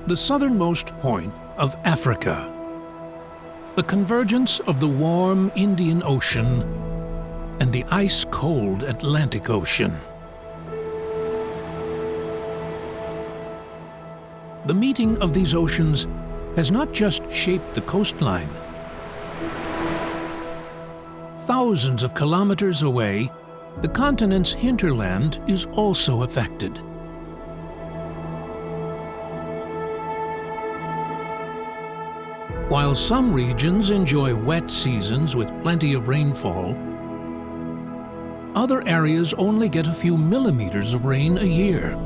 The southernmost point of Africa. The convergence of the warm Indian Ocean and the ice-cold Atlantic Ocean. The meeting of these oceans has not just shaped the coastline. Thousands of kilometers away, the continent's hinterland is also affected. While some regions enjoy wet seasons with plenty of rainfall, other areas only get a few millimeters of rain a year.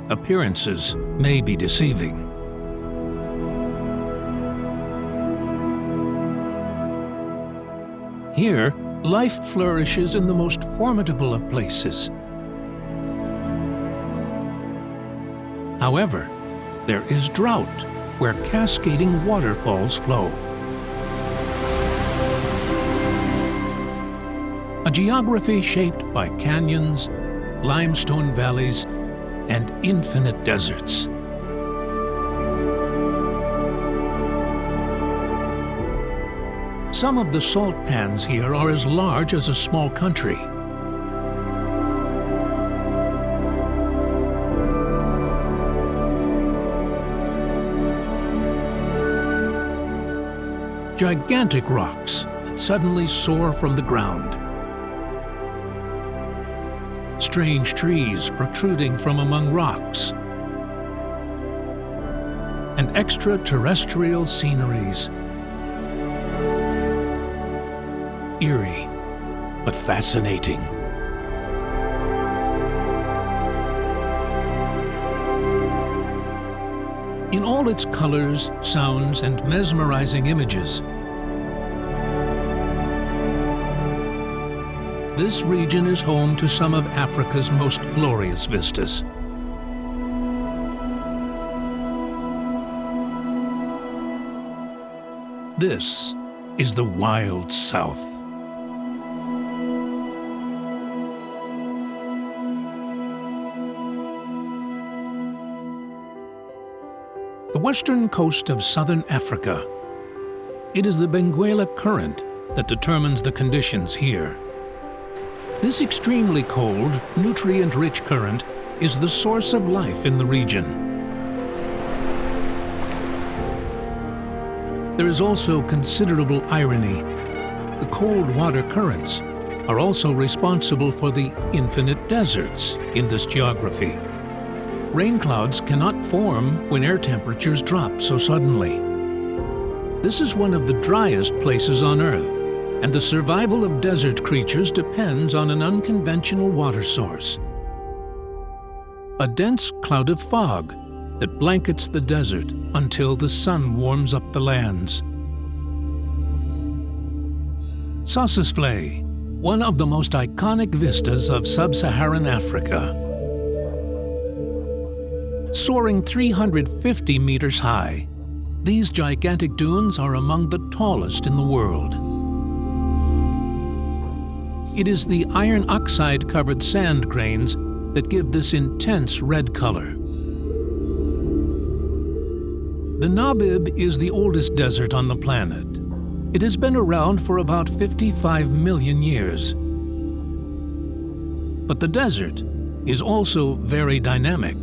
Appearances may be deceiving. Here, life flourishes in the most formidable of places. However, there is drought where cascading waterfalls flow. A geography shaped by canyons, limestone valleys, and infinite deserts. Some of the salt pans here are as large as a small country. Gigantic rocks that suddenly soar from the ground. Strange trees protruding from among rocks. And extraterrestrial sceneries. Eerie, but fascinating. In all its colors, sounds, and mesmerizing images, this region is home to some of Africa's most glorious vistas. This is the Wild South. The western coast of southern Africa. It is the Benguela Current that determines the conditions here. This extremely cold, nutrient-rich current is the source of life in the region. There is also considerable irony. The cold water currents are also responsible for the infinite deserts in this geography. Rain clouds cannot form when air temperatures drop so suddenly. This is one of the driest places on Earth, and the survival of desert creatures depends on an unconventional water source. A dense cloud of fog that blankets the desert until the sun warms up the lands. Sossusvlei, one of the most iconic vistas of sub-Saharan Africa. Soaring 350 meters high, these gigantic dunes are among the tallest in the world. It is the iron oxide-covered sand grains that give this intense red color. The Namib is the oldest desert on the planet. It has been around for about 55 million years. But the desert is also very dynamic.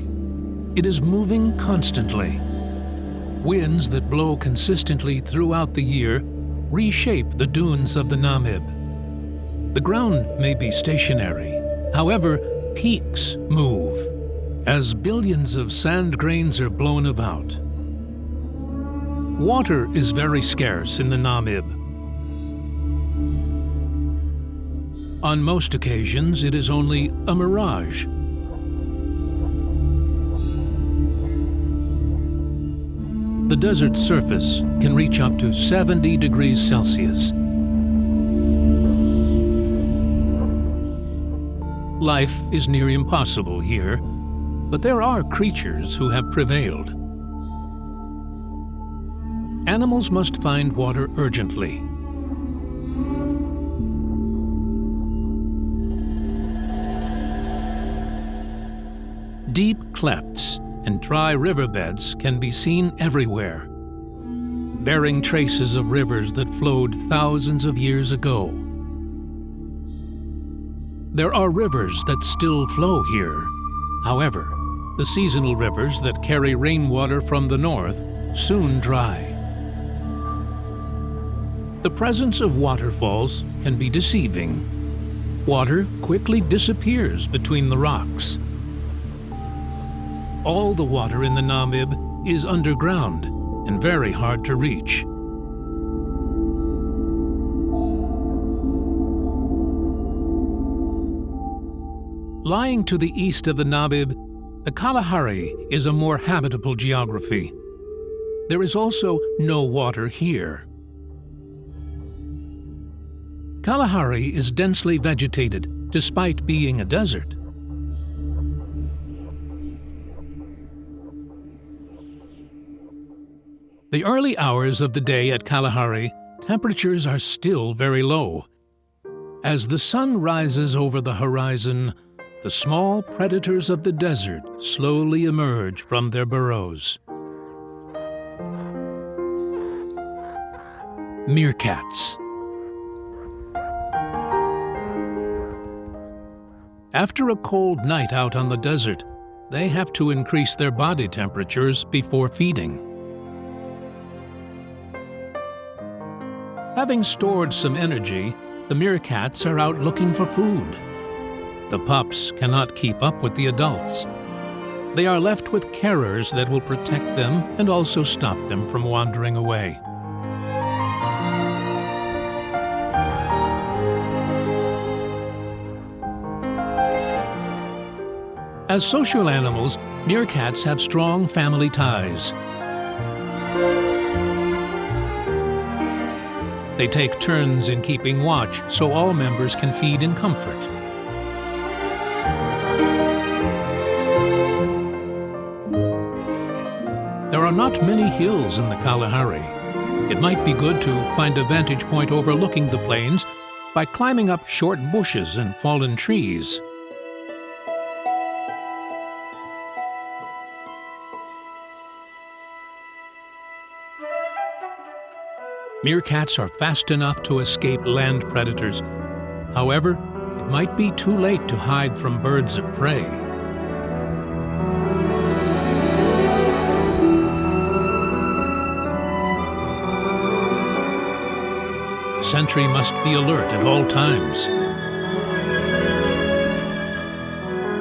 It is moving constantly. Winds that blow consistently throughout the year reshape the dunes of the Namib. The ground may be stationary. However, peaks move as billions of sand grains are blown about. Water is very scarce in the Namib. On most occasions, it is only a mirage. The desert surface can reach up to 70 degrees Celsius. Life is near impossible here, but there are creatures who have prevailed. Animals must find water urgently. Deep clefts and dry riverbeds can be seen everywhere, bearing traces of rivers that flowed thousands of years ago. There are rivers that still flow here. However, the seasonal rivers that carry rainwater from the north soon dry. The presence of waterfalls can be deceiving. Water quickly disappears between the rocks. All the water in the Namib is underground and very hard to reach. Lying to the east of the Namib, the Kalahari is a more habitable geography. There is also no water here. Kalahari is densely vegetated despite being a desert. The early hours of the day at Kalahari, temperatures are still very low. As the sun rises over the horizon, the small predators of the desert slowly emerge from their burrows. Meerkats. After a cold night out on the desert, they have to increase their body temperatures before feeding. Having stored some energy, the meerkats are out looking for food. The pups cannot keep up with the adults. They are left with carers that will protect them and also stop them from wandering away. As social animals, meerkats have strong family ties. They take turns in keeping watch so all members can feed in comfort. There are not many hills in the Kalahari. It might be good to find a vantage point overlooking the plains by climbing up short bushes and fallen trees. Meerkats are fast enough to escape land predators. However, it might be too late to hide from birds of prey. The sentry must be alert at all times.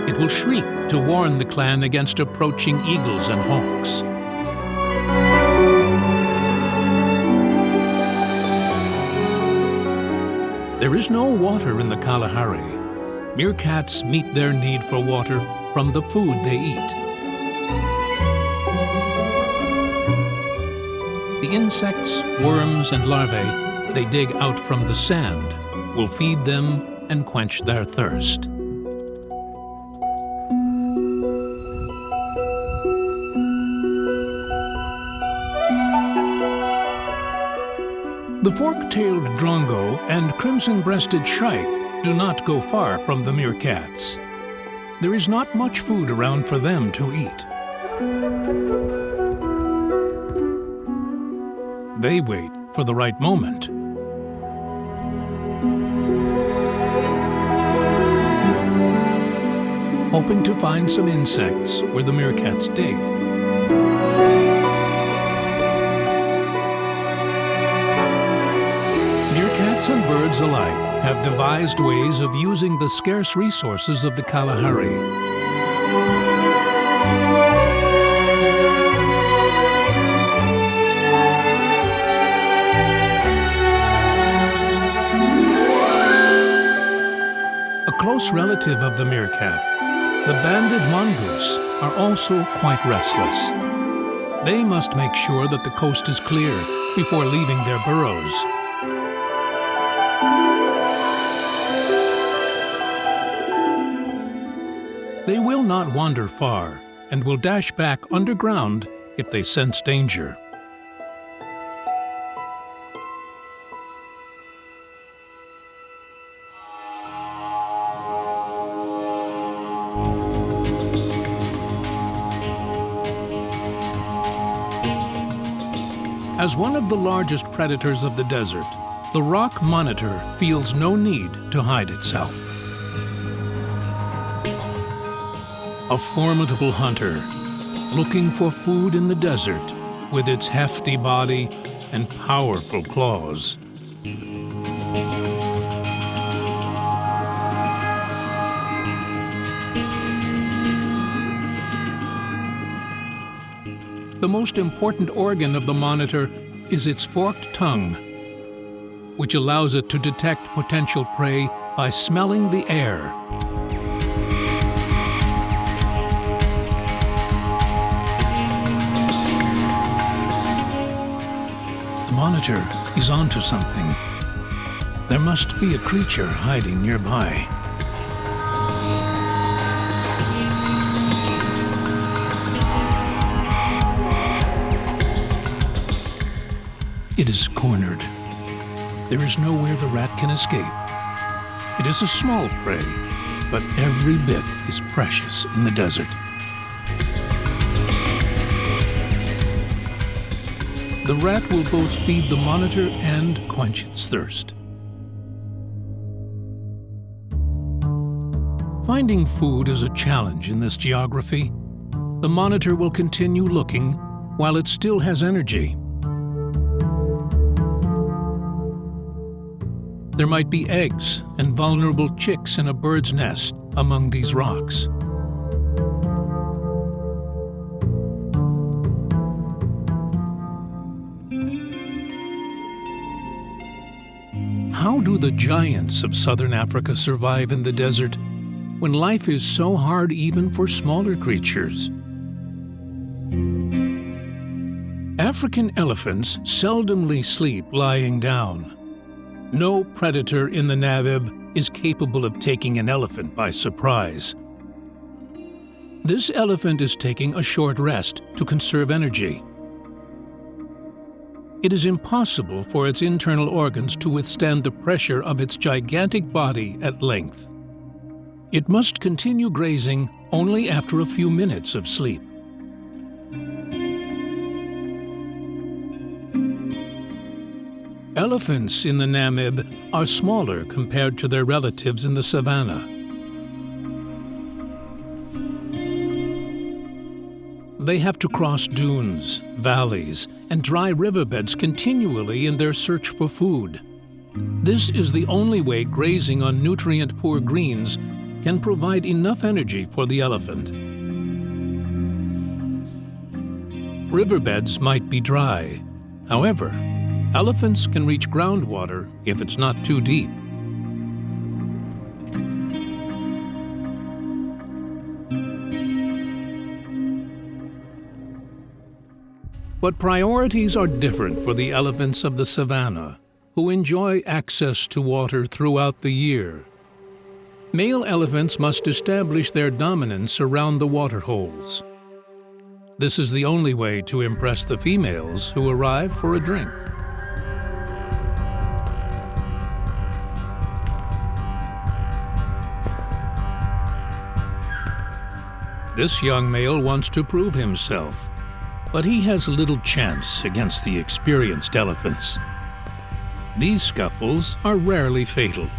It will shriek to warn the clan against approaching eagles and hawks. There is no water in the Kalahari. Meerkats meet their need for water from the food they eat. The insects, worms, and larvae they dig out from the sand will feed them and quench their thirst. The fork-tailed drongo and crimson-breasted shrike do not go far from the meerkats. There is not much food around for them to eat. They wait for the right moment. Hoping to find some insects where the meerkats dig. Meerkats and birds alike have devised ways of using the scarce resources of the Kalahari. A close relative of the meerkat, the banded mongoose, are also quite restless. They must make sure that the coast is clear before leaving their burrows. They will not wander far and will dash back underground if they sense danger. As one of the largest predators of the desert, the rock monitor feels no need to hide itself. A formidable hunter, looking for food in the desert with its hefty body and powerful claws. The most important organ of the monitor is its forked tongue, which allows it to detect potential prey by smelling the air. The monitor is onto something. There must be a creature hiding nearby. It is cornered. There is nowhere the rat can escape. It is a small prey, but every bit is precious in the desert. The rat will both feed the monitor and quench its thirst. Finding food is a challenge in this geography. The monitor will continue looking while it still has energy. There might be eggs and vulnerable chicks in a bird's nest among these rocks. How do the giants of southern Africa survive in the desert when life is so hard even for smaller creatures? African elephants seldomly sleep lying down. No predator in the Namib is capable of taking an elephant by surprise. This elephant is taking a short rest to conserve energy. It is impossible for its internal organs to withstand the pressure of its gigantic body at length. It must continue grazing only after a few minutes of sleep. Elephants in the Namib are smaller compared to their relatives in the savanna. They have to cross dunes, valleys, and dry riverbeds continually in their search for food. This is the only way grazing on nutrient-poor greens can provide enough energy for the elephant. Riverbeds might be dry. However, elephants can reach groundwater if it's not too deep. But priorities are different for the elephants of the savanna, who enjoy access to water throughout the year. Male elephants must establish their dominance around the waterholes. This is the only way to impress the females who arrive for a drink. This young male wants to prove himself, but he has little chance against the experienced elephants. These scuffles are rarely fatal.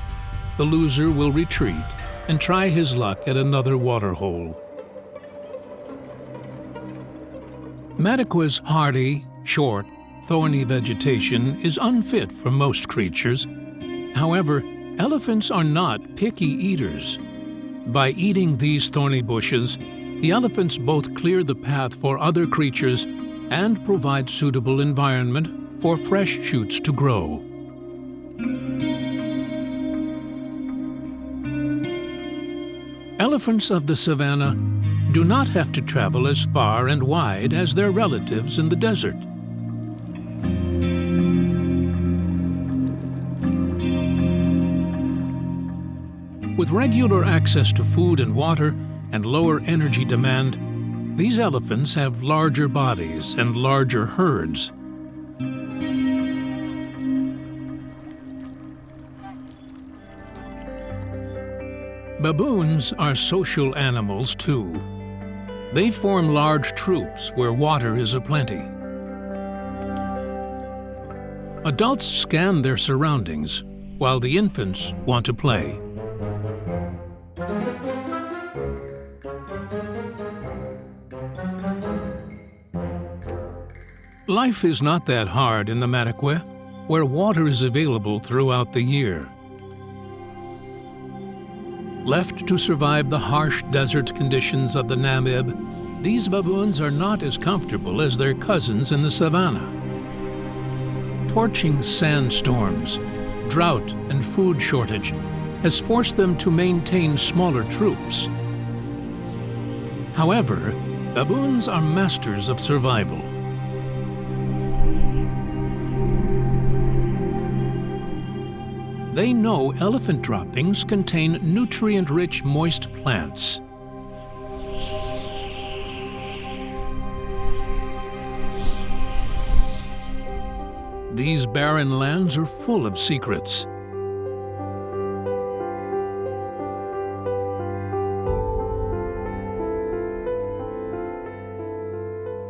The loser will retreat and try his luck at another waterhole. Madaquah's hardy, short, thorny vegetation is unfit for most creatures. However, elephants are not picky eaters. By eating these thorny bushes, the elephants both clear the path for other creatures and provide suitable environment for fresh shoots to grow. Elephants of the savanna do not have to travel as far and wide as their relatives in the desert. With regular access to food and water and lower energy demand, these elephants have larger bodies and larger herds. Baboons are social animals too. They form large troops where water is aplenty. Adults scan their surroundings, while the infants want to play. Life is not that hard in the Madakweh, where water is available throughout the year. Left to survive the harsh desert conditions of the Namib, these baboons are not as comfortable as their cousins in the savannah. Torching sandstorms, drought, and food shortage has forced them to maintain smaller troops. However, baboons are masters of survival. They know elephant droppings contain nutrient-rich moist plants. These barren lands are full of secrets.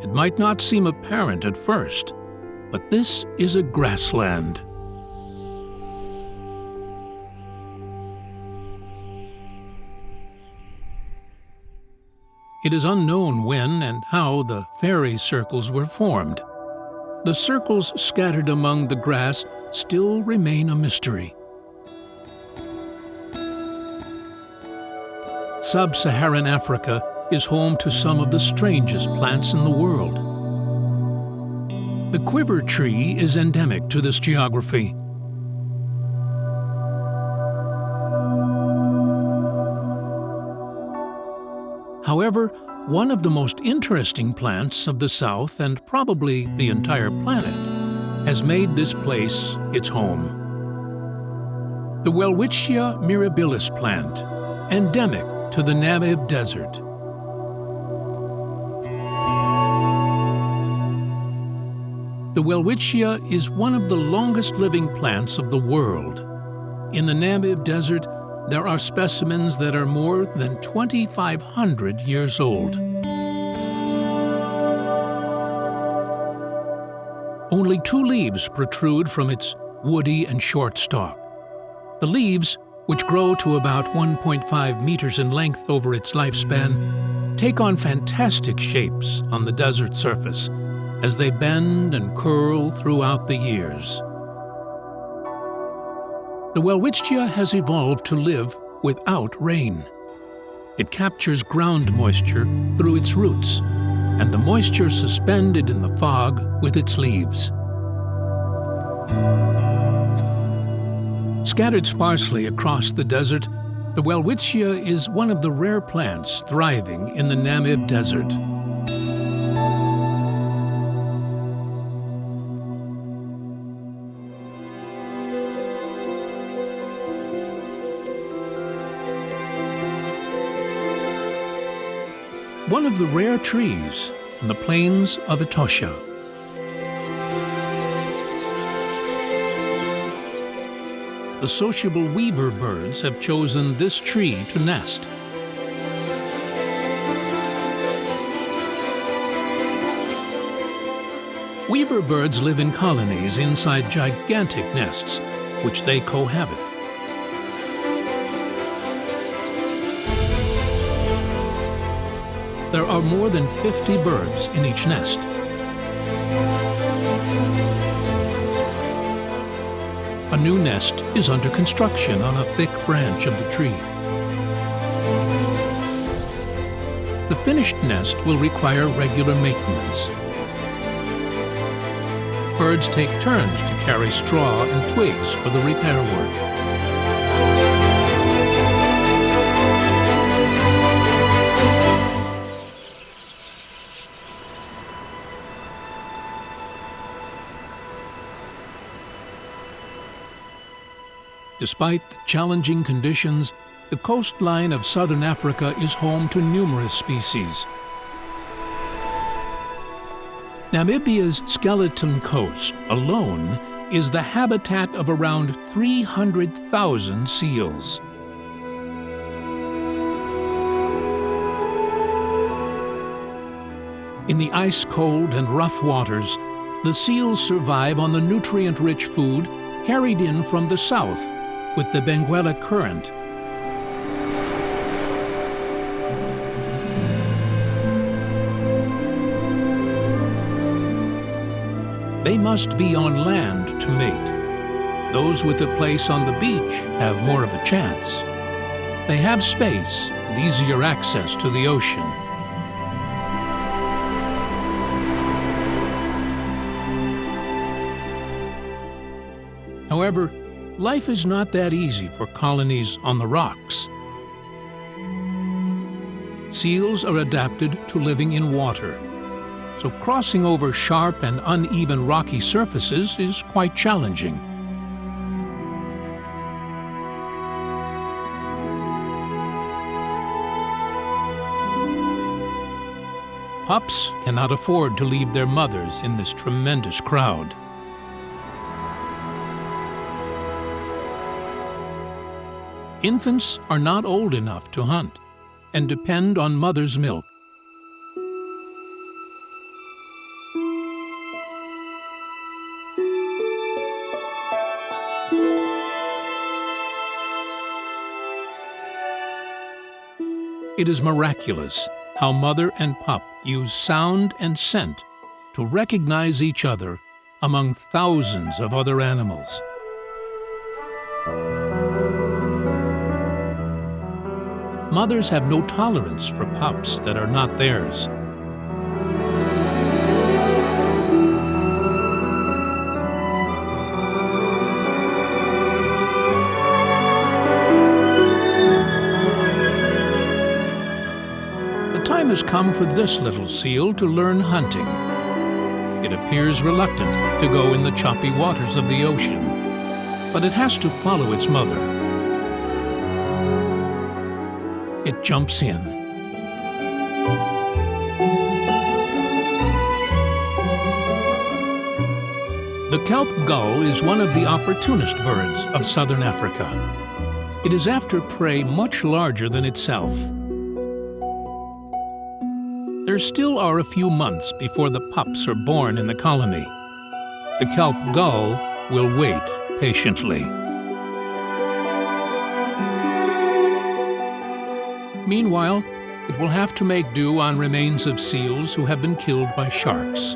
It might not seem apparent at first, but this is a grassland. It is unknown when and how the fairy circles were formed. The circles scattered among the grass still remain a mystery. Sub-Saharan Africa is home to some of the strangest plants in the world. The quiver tree is endemic to this geography. However, one of the most interesting plants of the South, and probably the entire planet, has made this place its home. The Welwitschia mirabilis plant, endemic to the Namib Desert. The Welwitschia is one of the longest-living plants of the world. In the Namib Desert, there are specimens that are more than 2,500 years old. Only 2 leaves protrude from its woody and short stalk. The leaves, which grow to about 1.5 meters in length over its lifespan, take on fantastic shapes on the desert surface as they bend and curl throughout the years. The Welwitschia has evolved to live without rain. It captures ground moisture through its roots, and the moisture suspended in the fog with its leaves. Scattered sparsely across the desert, the Welwitschia is one of the rare plants thriving in the Namib Desert. One of the rare trees on the plains of Etosha. The sociable weaver birds have chosen this tree to nest. Weaver birds live in colonies inside gigantic nests, which they cohabit. There are more than 50 birds in each nest. A new nest is under construction on a thick branch of the tree. The finished nest will require regular maintenance. Birds take turns to carry straw and twigs for the repair work. Despite the challenging conditions, the coastline of southern Africa is home to numerous species. Namibia's Skeleton Coast alone is the habitat of around 300,000 seals. In the ice-cold and rough waters, The seals survive on the nutrient-rich food carried in from the south with the Benguela Current. They must be on land to mate. Those with a place on the beach have more of a chance. They have space and easier access to the ocean. However, life is not that easy for colonies on the rocks. Seals are adapted to living in water, so crossing over sharp and uneven rocky surfaces is quite challenging. Pups cannot afford to leave their mothers in this tremendous crowd. Infants are not old enough to hunt and depend on mother's milk. It is miraculous how mother and pup use sound and scent to recognize each other among thousands of other animals. Mothers have no tolerance for pups that are not theirs. The time has come for this little seal to learn hunting. It appears reluctant to go in the choppy waters of the ocean, but it has to follow its mother. It jumps in. The kelp gull is one of the opportunist birds of southern Africa. It is after prey much larger than itself. There still are a few months before the pups are born in the colony. The kelp gull will wait patiently. Meanwhile, it will have to make do on remains of seals who have been killed by sharks.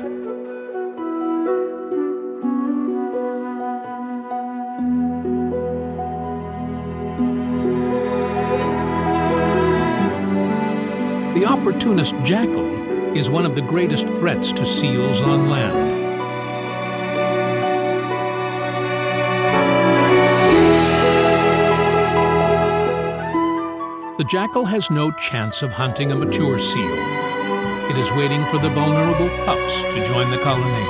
The opportunist jackal is one of the greatest threats to seals on land. The jackal has no chance of hunting a mature seal. It is waiting for the vulnerable pups to join the colony.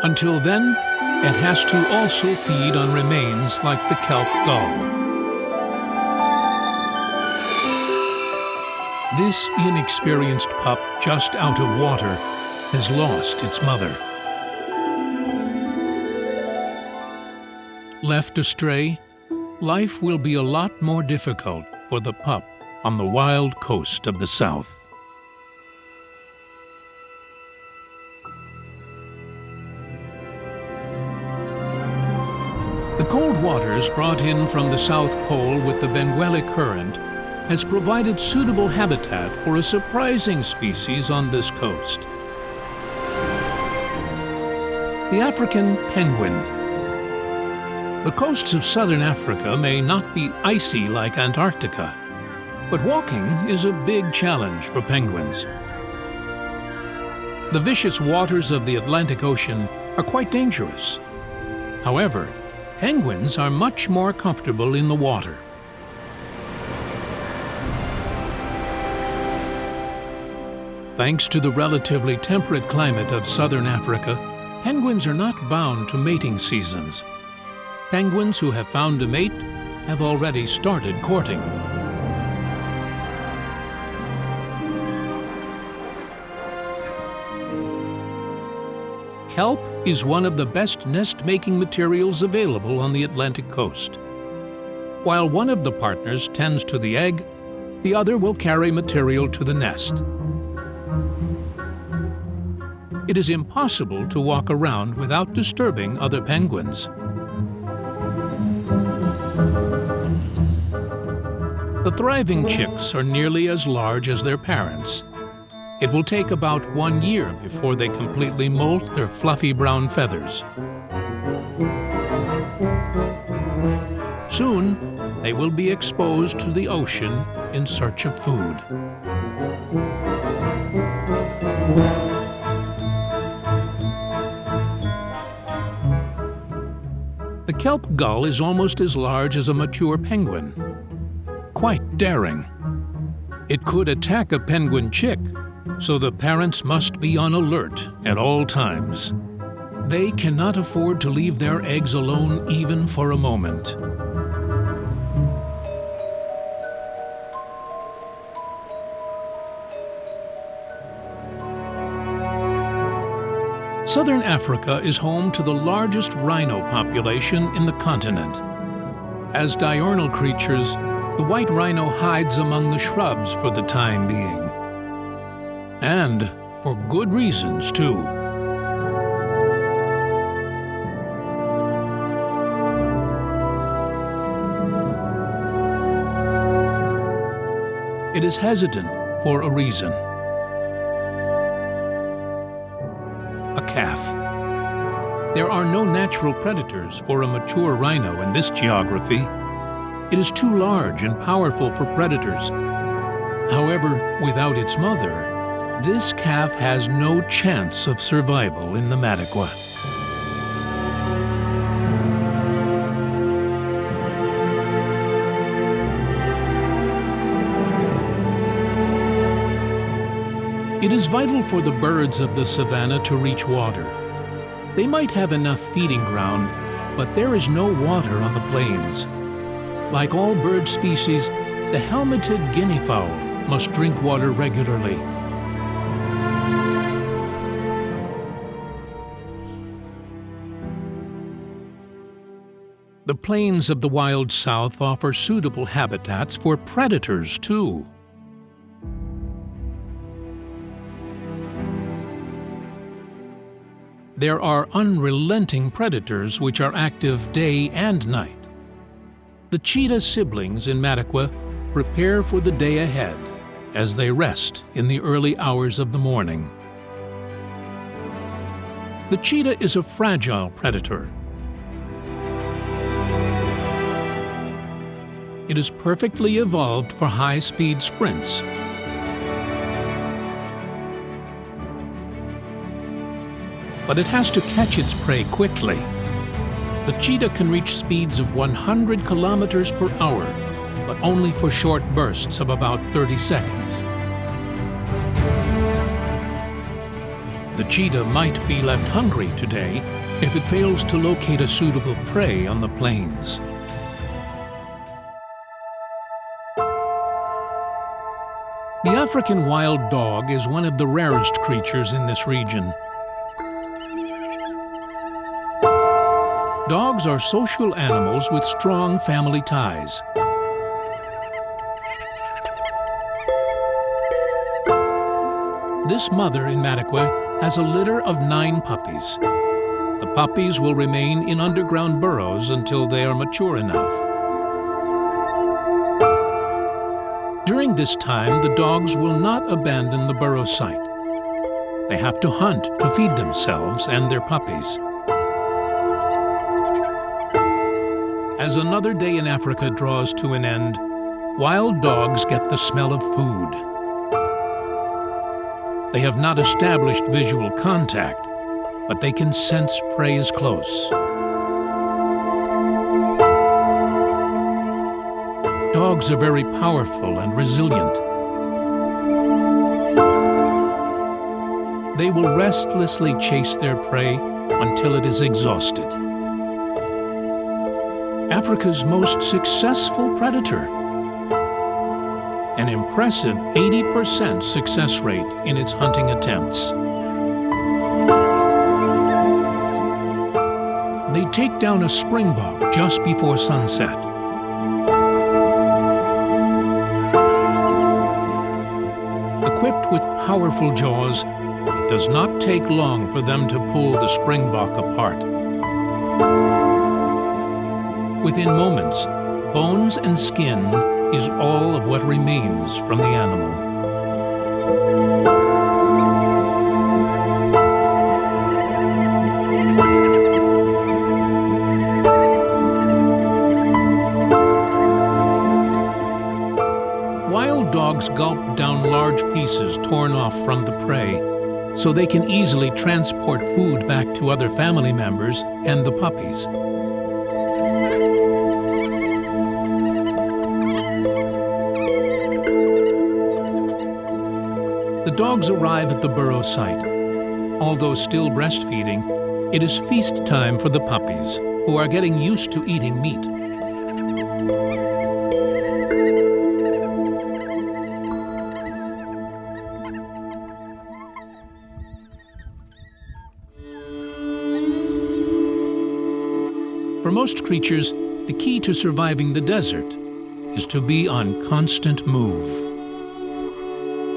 Until then, it has to also feed on remains like the kelp gull. This inexperienced pup just out of water has lost its mother. Left astray, life will be a lot more difficult for the pup on the wild coast of the South. The cold waters brought in from the South Pole with the Benguela Current has provided suitable habitat for a surprising species on this coast. The African penguin. The coasts of southern Africa may not be icy like Antarctica, but walking is a big challenge for penguins. The vicious waters of the Atlantic Ocean are quite dangerous. However, penguins are much more comfortable in the water. Thanks to the relatively temperate climate of southern Africa, penguins are not bound to mating seasons. Penguins who have found a mate have already started courting. Kelp is one of the best nest-making materials available on the Atlantic coast. While one of the partners tends to the egg, the other will carry material to the nest. It is impossible to walk around without disturbing other penguins. The thriving chicks are nearly as large as their parents. It will take about 1 year before they completely molt their fluffy brown feathers. Soon, they will be exposed to the ocean in search of food. The kelp gull is almost as large as a mature penguin. Quite daring. It could attack a penguin chick, so the parents must be on alert at all times. They cannot afford to leave their eggs alone even for a moment. Southern Africa is home to the largest rhino population in the continent. As diurnal creatures, the white rhino hides among the shrubs for the time being. And for good reasons, too. It is hesitant for a reason. A calf. There are no natural predators for a mature rhino in this geography. It is too large and powerful for predators. However, without its mother, this calf has no chance of survival in the Matakwa. It is vital for the birds of the savanna to reach water. They might have enough feeding ground, but there is no water on the plains. Like all bird species, the helmeted guinea fowl must drink water regularly. The plains of the wild south offer suitable habitats for predators, too. There are unrelenting predators which are active day and night. The cheetah siblings in Matakwa prepare for the day ahead as they rest in the early hours of the morning. The cheetah is a fragile predator. It is perfectly evolved for high-speed sprints. But it has to catch its prey quickly. The cheetah can reach speeds of 100 kilometers per hour, but only for short bursts of about 30 seconds. The cheetah might be left hungry today if it fails to locate a suitable prey on the plains. The African wild dog is one of the rarest creatures in this region. Dogs are social animals with strong family ties. This mother in Matakwa has a litter of 9 puppies. The puppies will remain in underground burrows until they are mature enough. During this time, the dogs will not abandon the burrow site. They have to hunt to feed themselves and their puppies. As another day in Africa draws to an end, wild dogs get the smell of food. They have not established visual contact, but they can sense prey is close. Dogs are very powerful and resilient. They will restlessly chase their prey until it is exhausted. Africa's most successful predator. An impressive 80% success rate in its hunting attempts. They take down a springbok just before sunset. Equipped with powerful jaws, it does not take long for them to pull the springbok apart. Within moments, bones and skin is all of what remains from the animal. Wild dogs gulp down large pieces torn off from the prey, so they can easily transport food back to other family members and the puppies. The dogs arrive at the burrow site. Although still breastfeeding, it is feast time for the puppies, who are getting used to eating meat. For most creatures, the key to surviving the desert is to be on constant move.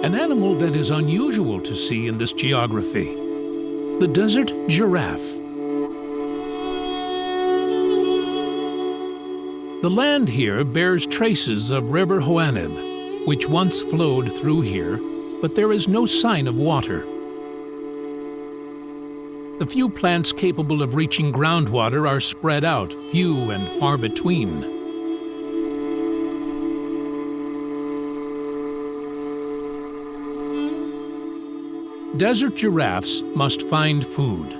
An animal that is unusual to see in this geography, the desert giraffe. The land here bears traces of River Hoanib, which once flowed through here, but there is no sign of water. The few plants capable of reaching groundwater are spread out, few and far between. Desert giraffes must find food.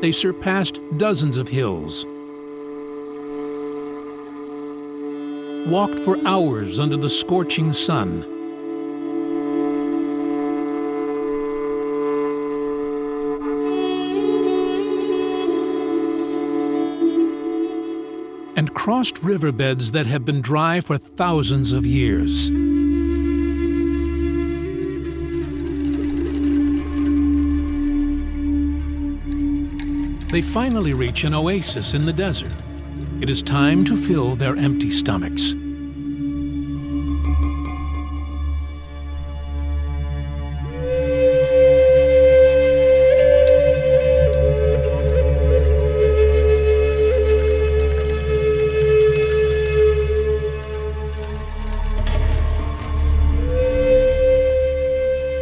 They surpassed dozens of hills, walked for hours under the scorching sun, and crossed riverbeds that have been dry for thousands of years. They finally reach an oasis in the desert. It is time to fill their empty stomachs.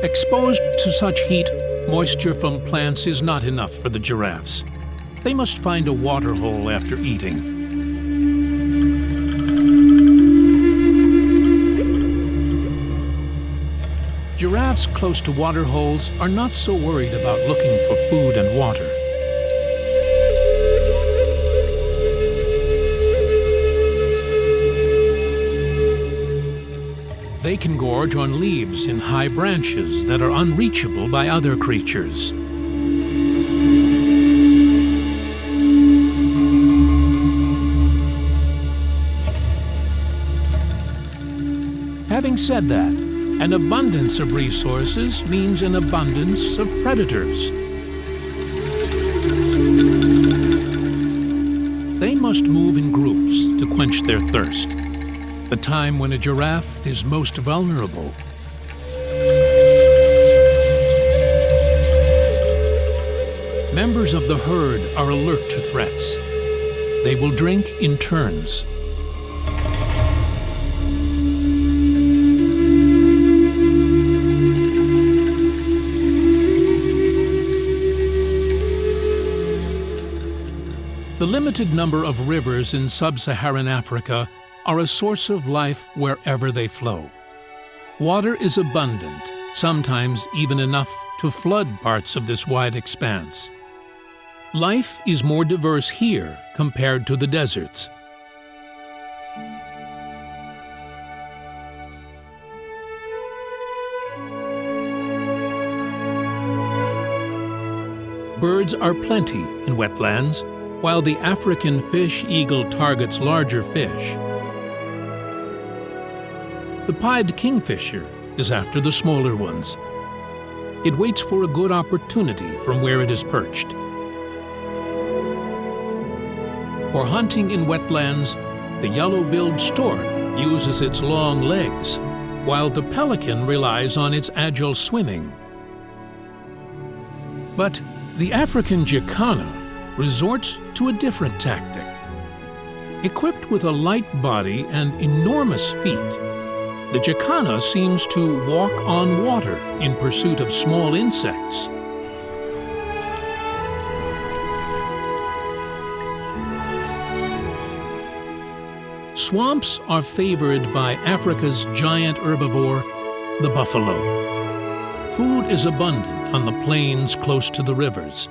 Exposed to such heat, moisture from plants is not enough for the giraffes. They must find a water hole after eating. Giraffes close to water holes are not so worried about looking for food and water. They can gorge on leaves in high branches that are unreachable by other creatures. Having said that, an abundance of resources means an abundance of predators. They must move in groups to quench their thirst, the time when a giraffe is most vulnerable. Members of the herd are alert to threats. They will drink in turns. The limited number of rivers in sub-Saharan Africa are a source of life wherever they flow. Water is abundant, sometimes even enough to flood parts of this wide expanse. Life is more diverse here compared to the deserts. Birds are plenty in wetlands, while the African fish eagle targets larger fish. The pied kingfisher is after the smaller ones. It waits for a good opportunity from where it is perched. For hunting in wetlands, The yellow-billed stork uses its long legs, while the pelican relies on its agile swimming. But the African jacana resorts to a different tactic. Equipped with a light body and enormous feet, the jacana seems to walk on water in pursuit of small insects. Swamps are favored by Africa's giant herbivore, the buffalo. Food is abundant on the plains close to the rivers.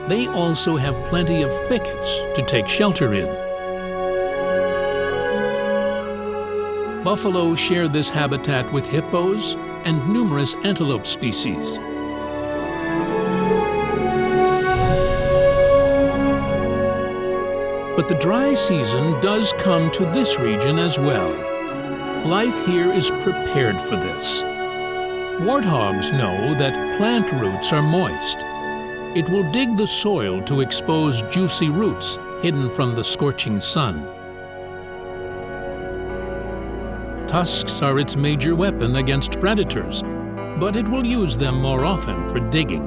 They also have plenty of thickets to take shelter in. Buffalo share this habitat with hippos and numerous antelope species. But the dry season does come to this region as well. Life here is prepared for this. Warthogs know that plant roots are moist. It will dig the soil to expose juicy roots hidden from the scorching sun. Tusks are its major weapon against predators, but it will use them more often for digging.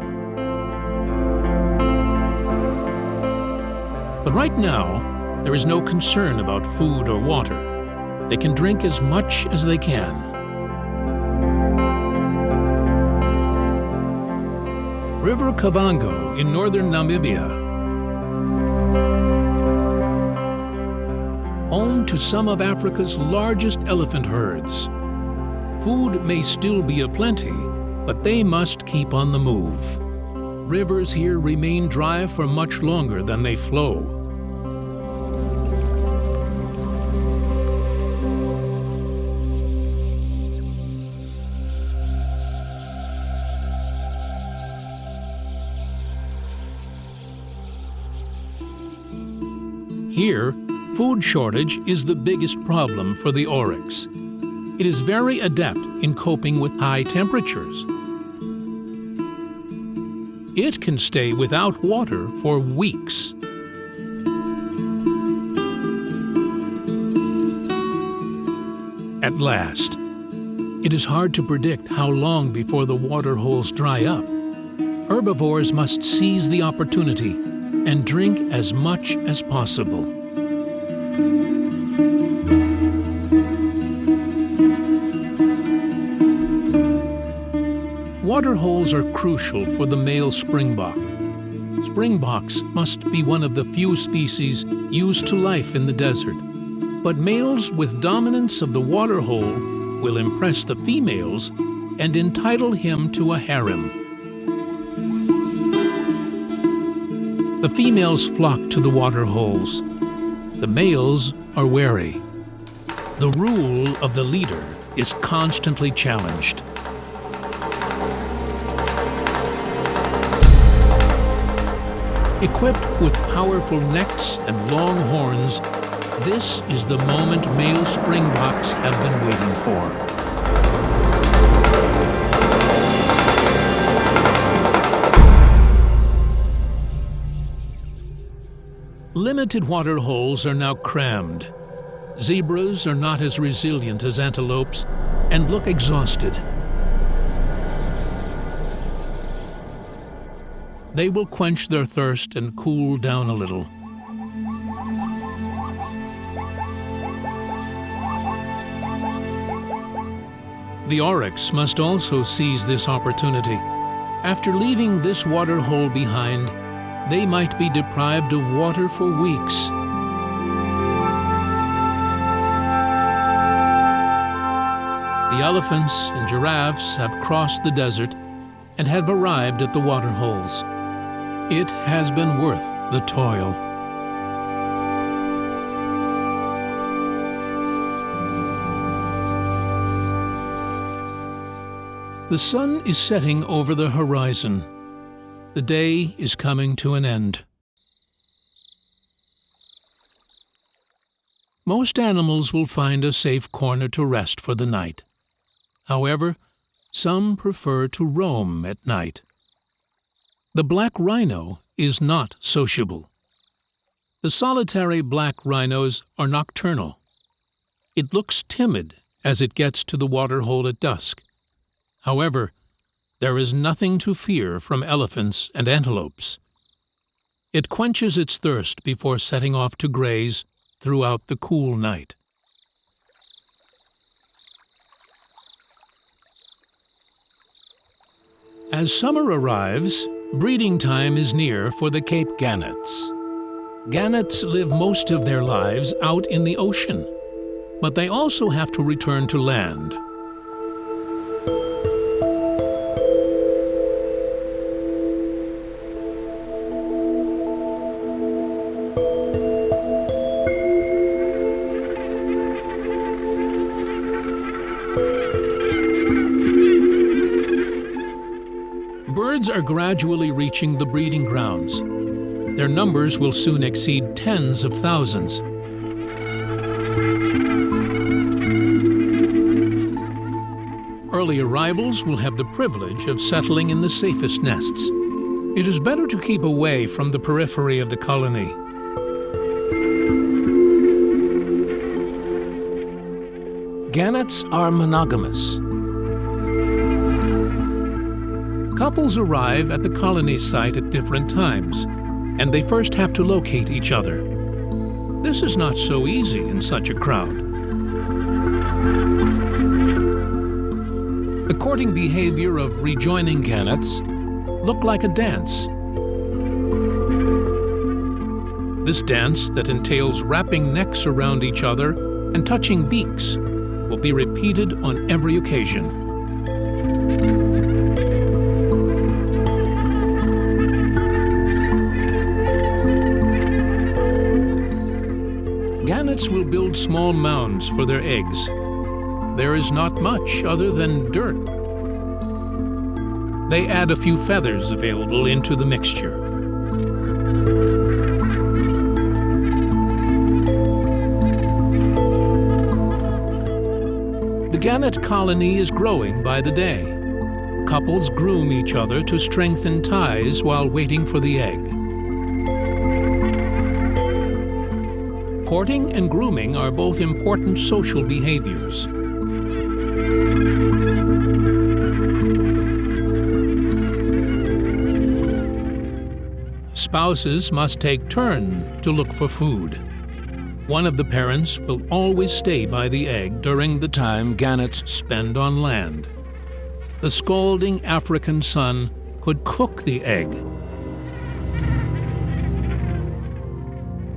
But right now, there is no concern about food or water. They can drink as much as they can. River Kavango in northern Namibia, home to some of Africa's largest elephant herds. Food may still be aplenty, but they must keep on the move. Rivers here remain dry for much longer than they flow. Here, food shortage is the biggest problem for the oryx. It is very adept in coping with high temperatures. It can stay without water for weeks. At last, it is hard to predict how long before the water holes dry up. Herbivores must seize the opportunity and drink as much as possible. Water holes are crucial for the male springbok. Springboks must be one of the few species used to life in the desert, but males with dominance of the water hole will impress the females and entitle him to a harem. The females flock to the water holes. The males are wary. The rule of the leader is constantly challenged. Equipped with powerful necks and long horns, this is the moment male springboks have been waiting for. Limited water holes are now crammed. Zebras are not as resilient as antelopes and look exhausted. They will quench their thirst and cool down a little. The oryx must also seize this opportunity. After leaving this water hole behind, they might be deprived of water for weeks. The elephants and giraffes have crossed the desert and have arrived at the water holes. It has been worth the toil. The sun is setting over the horizon. The day is coming to an end. Most animals will find a safe corner to rest for the night. However, some prefer to roam at night. The black rhino is not sociable. The solitary black rhinos are nocturnal. It looks timid as it gets to the waterhole at dusk. However, there is nothing to fear from elephants and antelopes. It quenches its thirst before setting off to graze throughout the cool night. As summer arrives, breeding time is near for the Cape gannets. Gannets live most of their lives out in the ocean, but they also have to return to land. Birds are gradually reaching the breeding grounds. Their numbers will soon exceed tens of thousands. Early arrivals will have the privilege of settling in the safest nests. It is better to keep away from the periphery of the colony. Gannets are monogamous. Couples arrive at the colony site at different times, and they first have to locate each other. This is not so easy in such a crowd. The courting behavior of rejoining gannets look like a dance. This dance, that entails wrapping necks around each other and touching beaks, will be repeated on every occasion. Gannets will build small mounds for their eggs. There is not much other than dirt. They add a few feathers available into the mixture. The gannet colony is growing by the day. Couples groom each other to strengthen ties while waiting for the egg. Courting and grooming are both important social behaviors. Spouses must take turn to look for food. One of the parents will always stay by the egg during the time gannets spend on land. The scalding African sun could cook the egg.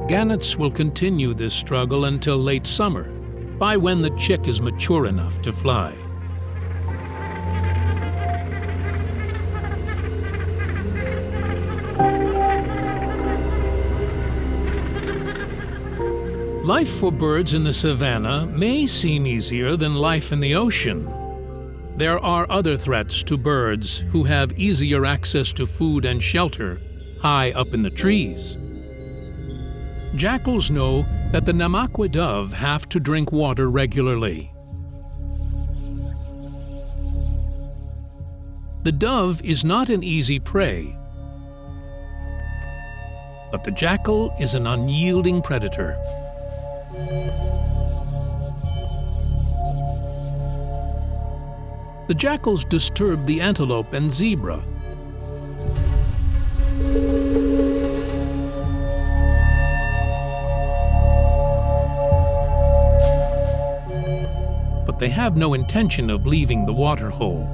Gannets will continue this struggle until late summer, by when the chick is mature enough to fly. Life for birds in the savanna may seem easier than life in the ocean. There are other threats to birds who have easier access to food and shelter high up in the trees. Jackals know that the Namaqua dove have to drink water regularly. The dove is not an easy prey, but the jackal is an unyielding predator. The jackals disturb the antelope and zebra. But they have no intention of leaving the waterhole.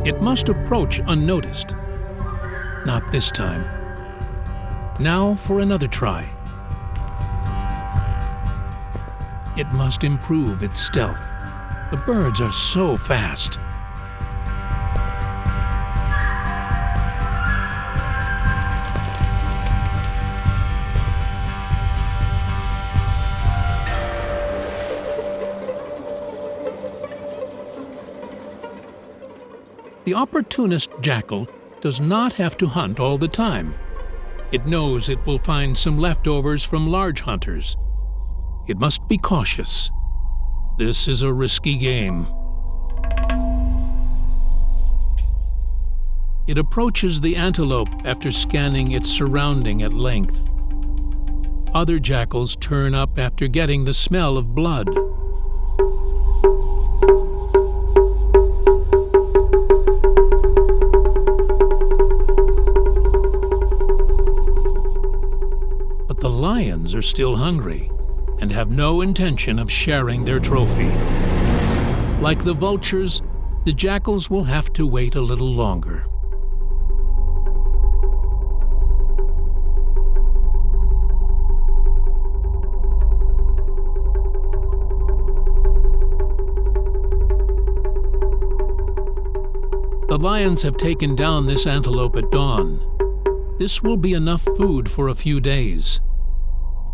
It must approach unnoticed. Not this time. Now for another try. It must improve its stealth. The birds are so fast. The opportunist jackal does not have to hunt all the time. It knows it will find some leftovers from large hunters. It must be cautious. This is a risky game. It approaches the antelope after scanning its surrounding at length. Other jackals turn up after getting the smell of blood. But the lions are still hungry and have no intention of sharing their trophy. Like the vultures, the jackals will have to wait a little longer. The lions have taken down this antelope at dawn. This will be enough food for a few days.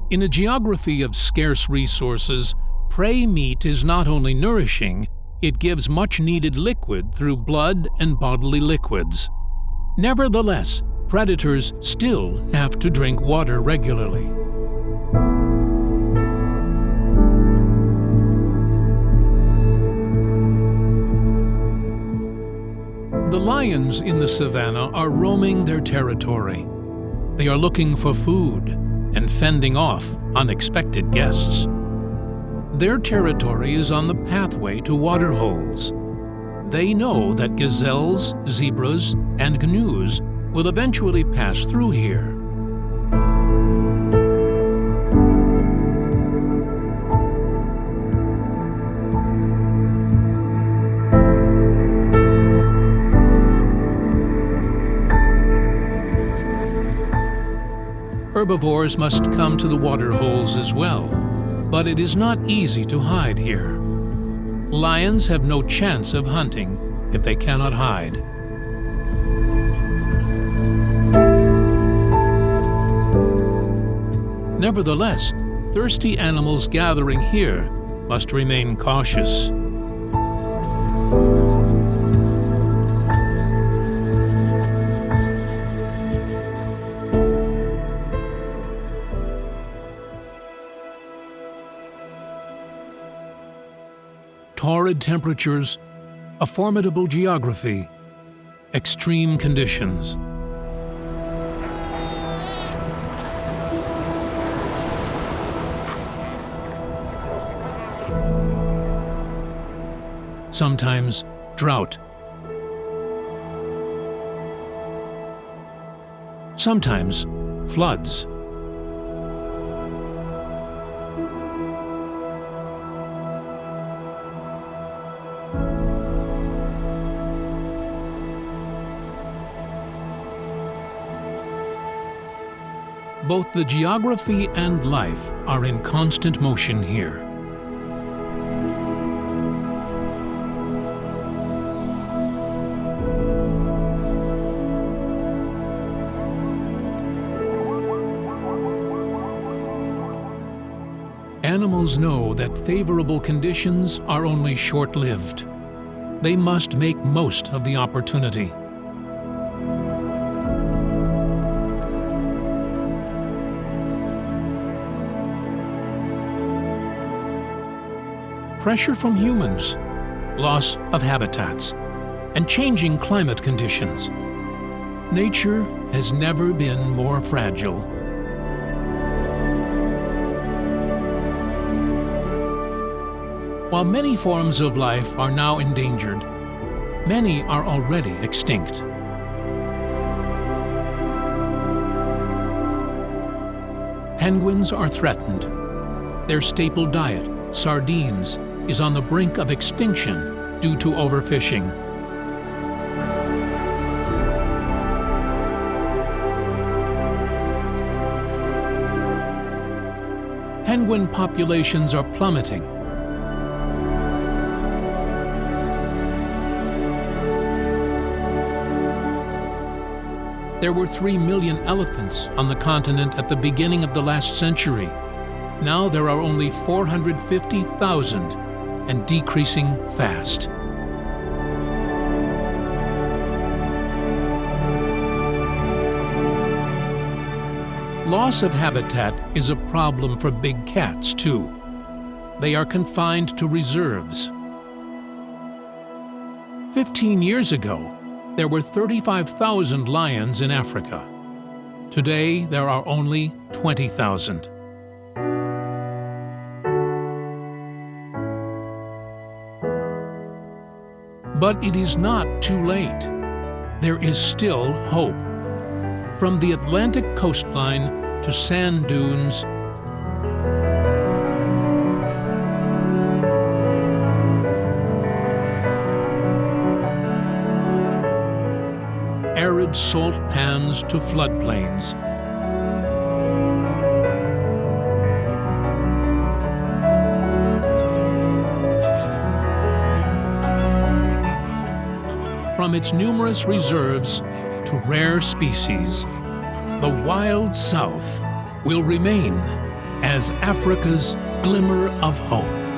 In a geography of scarce resources, prey meat is not only nourishing, it gives much-needed liquid through blood and bodily liquids. Nevertheless, predators still have to drink water regularly. The lions in the savannah are roaming their territory. They are looking for food and fending off unexpected guests. Their territory is on the pathway to waterholes. They know that gazelles, zebras, and gnus will eventually pass through here. Herbivores must come to the water holes as well, but it is not easy to hide here. Lions have no chance of hunting if they cannot hide. Nevertheless, thirsty animals gathering here must remain cautious. Torrid temperatures, a formidable geography, extreme conditions. Sometimes drought. Sometimes floods. Both the geography and life are in constant motion here. Animals know that favorable conditions are only short-lived. They must make most of the opportunity. Pressure from humans, loss of habitats, and changing climate conditions. Nature has never been more fragile. While many forms of life are now endangered, many are already extinct. Penguins are threatened. Their staple diet, sardines, is on the brink of extinction due to overfishing. Penguin populations are plummeting. There were 3 million elephants on the continent at the beginning of the last century. Now there are only 450,000 and decreasing fast. Loss of habitat is a problem for big cats, too. They are confined to reserves. 15 years ago, there were 35,000 lions in Africa. Today, there are only 20,000. But it is not too late. There is still hope. From the Atlantic coastline to sand dunes, arid salt pans to floodplains, from its numerous reserves to rare species, the Wild South will remain as Africa's glimmer of hope.